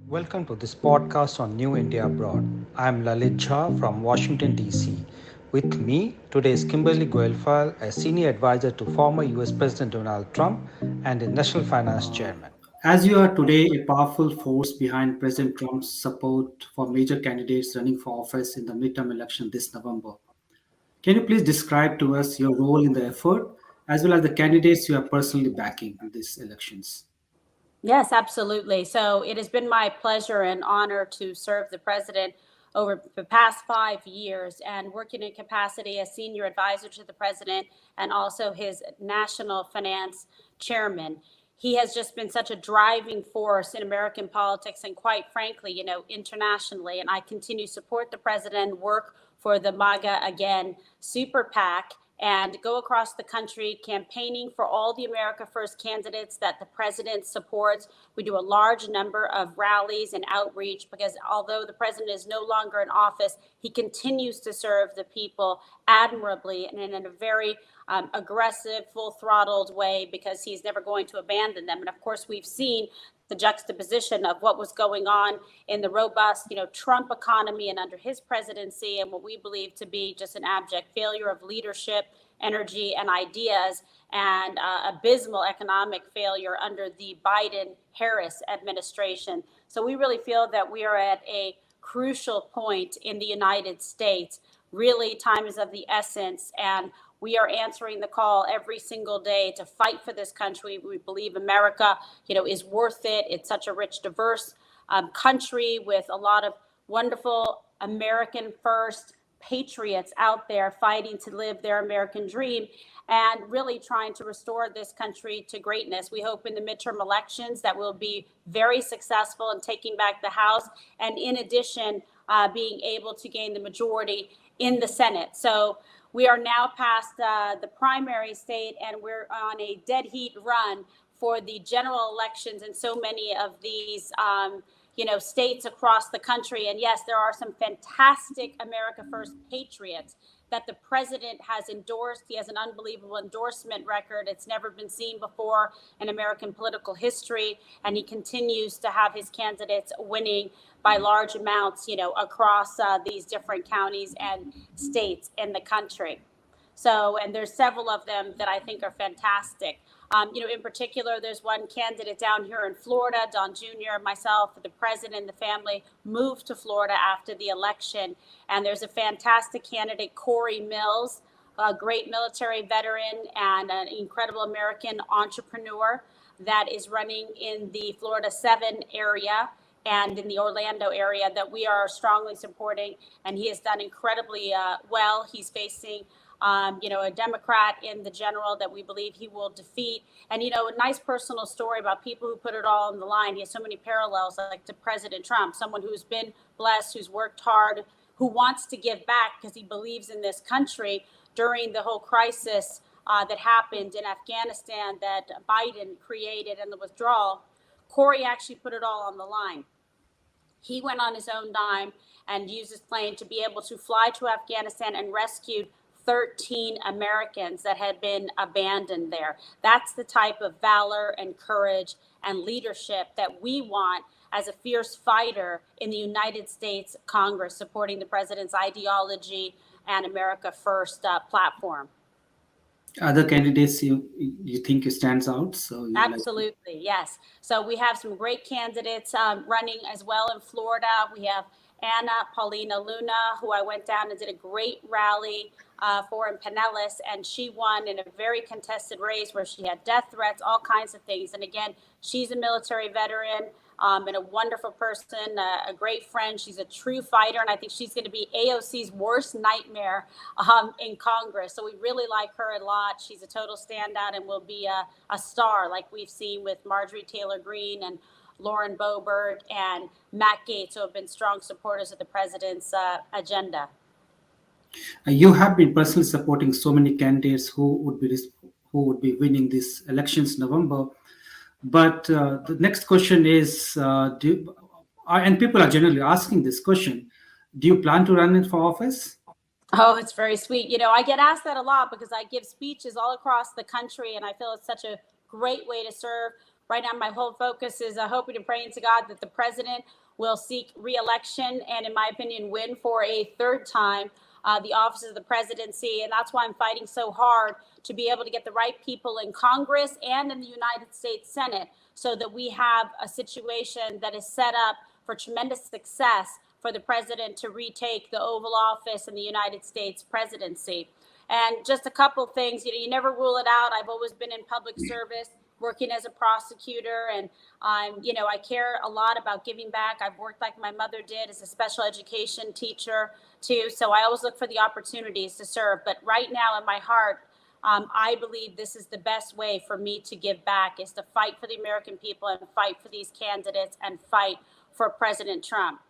Welcome to this podcast on New India Abroad. I am Lalit Jha from Washington, D.C. With me today is Kimberly Guilfoyle, a senior advisor to former US President Donald Trump and the National Finance Chairman. As you are today a powerful force behind President Trump's support for major candidates running for office in the midterm election this November, can you please describe to us your role in the effort as well as the candidates you are personally backing in these elections? Yes, absolutely. So it has been my pleasure and honor to serve the president over the past 5 years and working in capacity as senior advisor to the president and also his national finance chairman. He has just been such a driving force in American politics and quite frankly, internationally. And I continue to support the president, work for the MAGA Again super PAC and go across the country campaigning for all the America First candidates that the president supports. We do a large number of rallies and outreach because although the president is no longer in office, he continues to serve the people admirably and in a very aggressive, full-throttled way because he's never going to abandon them. And of course, we've seen the juxtaposition of what was going on in the robust, Trump economy and under his presidency and what we believe to be just an abject failure of leadership, energy, and ideas, and abysmal economic failure under the Biden-Harris administration. So we really feel that we are at a crucial point in the United States. Really, time is of the essence, and we are answering the call every single day to fight for this country. We believe America, is worth it. It's such a rich, diverse country with a lot of wonderful American first patriots out there fighting to live their American dream and really trying to restore this country to greatness. We hope in the midterm elections that we'll be very successful in taking back the House and in addition, being able to gain the majority in the Senate. So we are now past the primary state and we're on a dead heat run for the general elections in so many of these states across the country. And yes, there are some fantastic America First patriots that the president has endorsed. He has an unbelievable endorsement record. It's never been seen before in American political history. And he continues to have his candidates winning by large amounts, across these different counties and states in the country. So, and there's several of them that I think are fantastic. In particular, there's one candidate down here in Florida, Don Jr., myself, the president and the family moved to Florida after the election. And there's a fantastic candidate, Corey Mills, a great military veteran and an incredible American entrepreneur that is running in the Florida 7 area and in the Orlando area that we are strongly supporting. And he has done incredibly well. He's facing a Democrat in the general that we believe he will defeat. And, a nice personal story about people who put it all on the line. He has so many parallels like to President Trump, someone who's been blessed, who's worked hard, who wants to give back because he believes in this country during the whole crisis that happened in Afghanistan that Biden created and the withdrawal. Corey actually put it all on the line. He went on his own dime and used his plane to be able to fly to Afghanistan and rescued 13 Americans that had been abandoned there. That's the type of valor and courage and leadership that we want as a fierce fighter in the United States Congress, supporting the president's ideology and America First platform. Other candidates you think stands out? So absolutely, yes. So we have some great candidates running as well in Florida. We have Anna Paulina Luna, who I went down and did a great rally for in Pinellas, and she won in a very contested race where she had death threats, all kinds of things. And again, she's a military veteran and a wonderful person, a great friend. She's a true fighter, and I think she's going to be AOC's worst nightmare in Congress. So we really like her a lot. She's a total standout and will be a star like we've seen with Marjorie Taylor Greene and Lauren Boebert and Matt Gaetz, who have been strong supporters of the president's agenda. You have been personally supporting so many candidates who would be winning these elections in November. But the next question is, and people are generally asking this question, do you plan to run for office? Oh, it's very sweet. I get asked that a lot because I give speeches all across the country, and I feel it's such a great way to serve Right now, my whole focus is hoping and praying to God that the president will seek re-election and, in my opinion, win for a third time the office of the presidency. And that's why I'm fighting so hard to be able to get the right people in Congress and in the United States Senate so that we have a situation that is set up for tremendous success for the president to retake the Oval Office in the United States presidency. And just a couple things, you never rule it out. I've always been in public service, working as a prosecutor, and I care a lot about giving back. I've worked like my mother did as a special education teacher too, so I always look for the opportunities to serve. But right now in my heart, I believe this is the best way for me to give back, is to fight for the American people and fight for these candidates and fight for President Trump.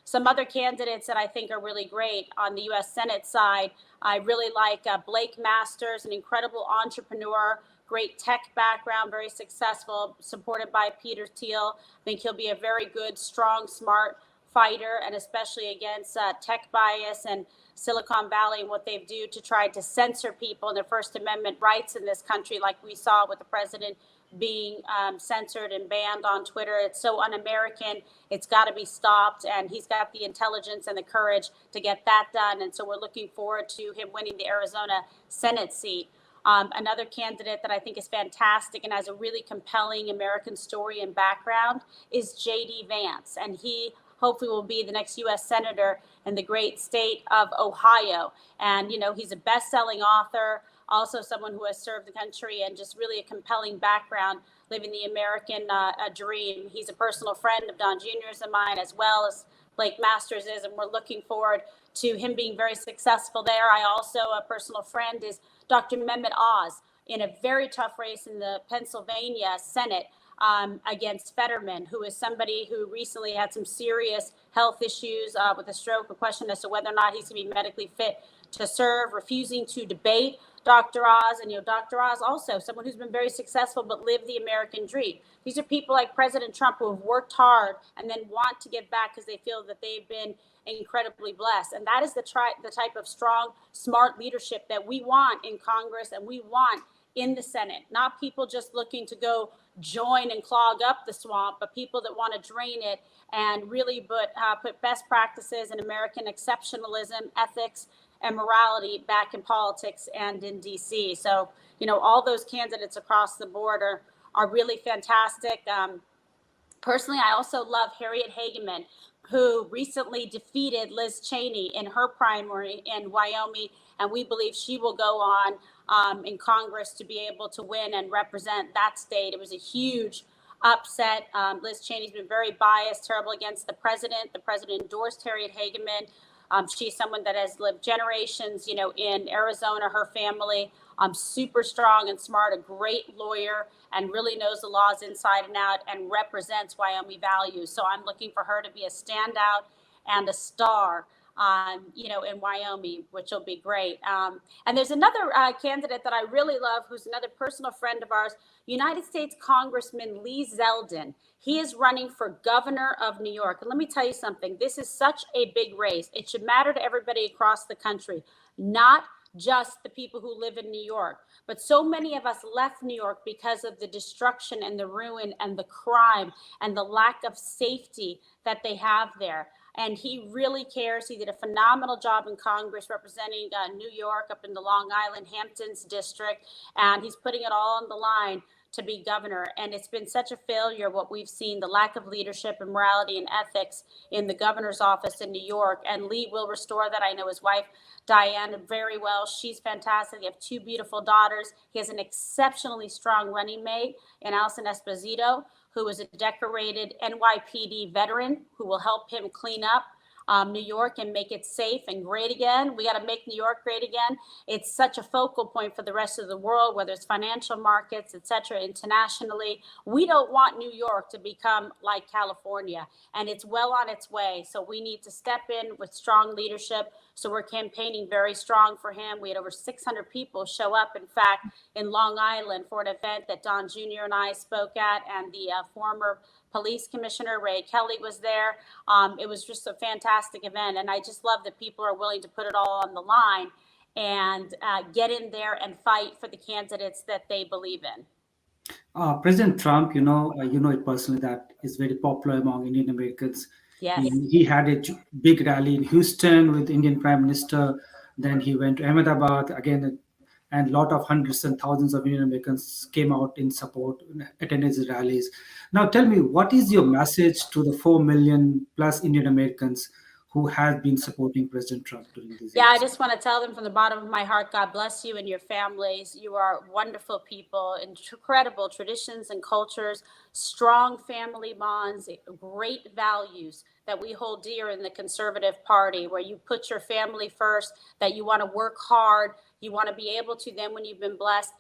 Some other candidates that I think are really great on the U.S. Senate side, I really like Blake Masters, an incredible entrepreneur, great tech background, very successful, supported by Peter Thiel. I think he'll be a very good, strong, smart fighter, and especially against tech bias and Silicon Valley and what they do to try to censor people and their First Amendment rights in this country, like we saw with the president being censored and banned on Twitter. It's so un-American. It's got to be stopped. And he's got the intelligence and the courage to get that done. And so we're looking forward to him winning the Arizona Senate seat. Another candidate that I think is fantastic and has a really compelling American story and background is J.D. Vance. And he hopefully will be the next U.S. Senator in the great state of Ohio. And, he's a best-selling author, also someone who has served the country, and just really a compelling background living the American dream. He's a personal friend of Don Jr.'s and mine, as well as Blake Masters is, and we're looking forward to him being very successful there. I also, a personal friend is Dr. Mehmet Oz, in a very tough race in the Pennsylvania Senate against Fetterman, who is somebody who recently had some serious health issues with a stroke, a question as to whether or not he's going to be medically fit to serve, refusing to debate Dr. Oz. And, Dr. Oz also someone who's been very successful but lived the American dream. These are people like President Trump who have worked hard and then want to give back because they feel that they've been incredibly blessed. And that is the type of strong, smart leadership that we want in Congress and we want in the Senate. Not people just looking to go join and clog up the swamp, but people that want to drain it and really put best practices and American exceptionalism, ethics, and morality back in politics and in DC. So, all those candidates across the board are really fantastic. Personally, I also love Harriet Hageman, who recently defeated Liz Cheney in her primary in Wyoming, and we believe she will go on in Congress to be able to win and represent that state. It was a huge upset. Liz Cheney's been very biased, terrible against the president. The president endorsed Harriet Hageman. She's someone that has lived generations, in Arizona, her family, super strong and smart, a great lawyer, and really knows the laws inside and out and represents Wyoming values. So I'm looking for her to be a standout and a star, in Wyoming, which will be great. And there's another candidate that I really love, who's another personal friend of ours, United States Congressman Lee Zeldin. He is running for governor of New York. And let me tell you something, this is such a big race. It should matter to everybody across the country, not just the people who live in New York. But so many of us left New York because of the destruction and the ruin and the crime and the lack of safety that they have there. And he really cares. He did a phenomenal job in Congress representing New York up in the Long Island, Hamptons district. And he's putting it all on the line to be governor. And it's been such a failure, what we've seen, the lack of leadership and morality and ethics in the governor's office in New York. And Lee will restore that. I know his wife, Diane, very well. She's fantastic. They have two beautiful daughters. He has an exceptionally strong running mate in Allison Esposito, who is a decorated NYPD veteran who will help him clean up New York and make it safe and great again. We got to make New York great again. It's such a focal point for the rest of the world, whether it's financial markets, et cetera, internationally. We don't want New York to become like California, and it's well on its way. So we need to step in with strong leadership. So we're campaigning very strong for him. We had over 600 people show up, in fact, in Long Island for an event that Don Jr. and I spoke at, and the former police commissioner, Ray Kelly, was there. It was just a fantastic event. And I just love that people are willing to put it all on the line and get in there and fight for the candidates that they believe in. President Trump, you know it personally, that is very popular among Indian Americans. Yes. He had a big rally in Houston with Indian Prime Minister. Then he went to Ahmedabad again, and a lot of hundreds and thousands of Indian Americans came out in support, attended his rallies. Now, tell me, what is your message to the 4 million plus Indian Americans who have been supporting President Trump during these Yeah, I years? just want to tell them from the bottom of my heart, God bless you and your families. You are wonderful people, incredible traditions and cultures, strong family bonds, great values that we hold dear in the conservative party, where you put your family first, that you want to work hard, you want to be able to then, when you've been blessed,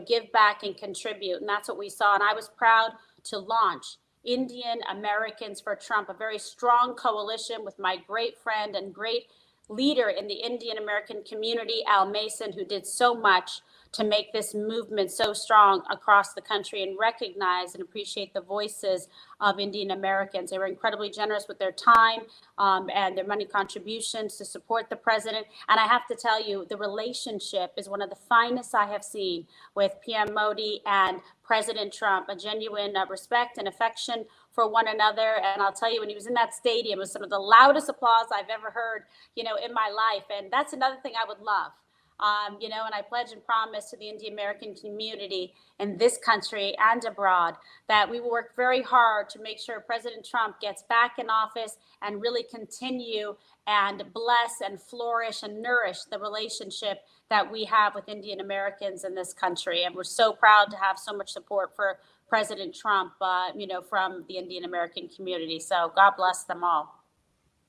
give back and contribute. And that's what we saw. And I was proud to launch Indian Americans for Trump, a very strong coalition with my great friend and great leader in the Indian American community, Al Mason, who did so much to make this movement so strong across the country and recognize and appreciate the voices of Indian Americans. They were incredibly generous with their time and their money contributions to support the president. And I have to tell you, the relationship is one of the finest I have seen with PM Modi and President Trump, a genuine respect and affection for one another. And I'll tell you, when he was in that stadium, it was some of the loudest applause I've ever heard, in my life. And that's another thing I would love. And I pledge and promise to the Indian American community in this country and abroad that we will work very hard to make sure President Trump gets back in office and really continue and bless and flourish and nourish the relationship that we have with Indian Americans in this country. And we're so proud to have so much support for President Trump, from the Indian American community. So God bless them all.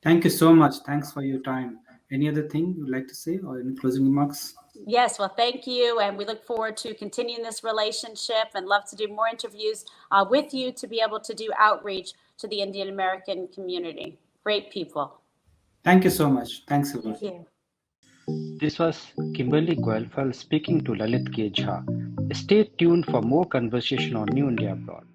Thank you so much. Thanks for your time. Any other thing you'd like to say or any closing remarks? Yes, well, thank you. And we look forward to continuing this relationship and love to do more interviews with you to be able to do outreach to the Indian American community. Great people. Thank you so much. Thanks a lot. Thank you. This was Kimberly Guilfoyle speaking to Lalit K. Jha. Stay tuned for more conversation on New India Abroad.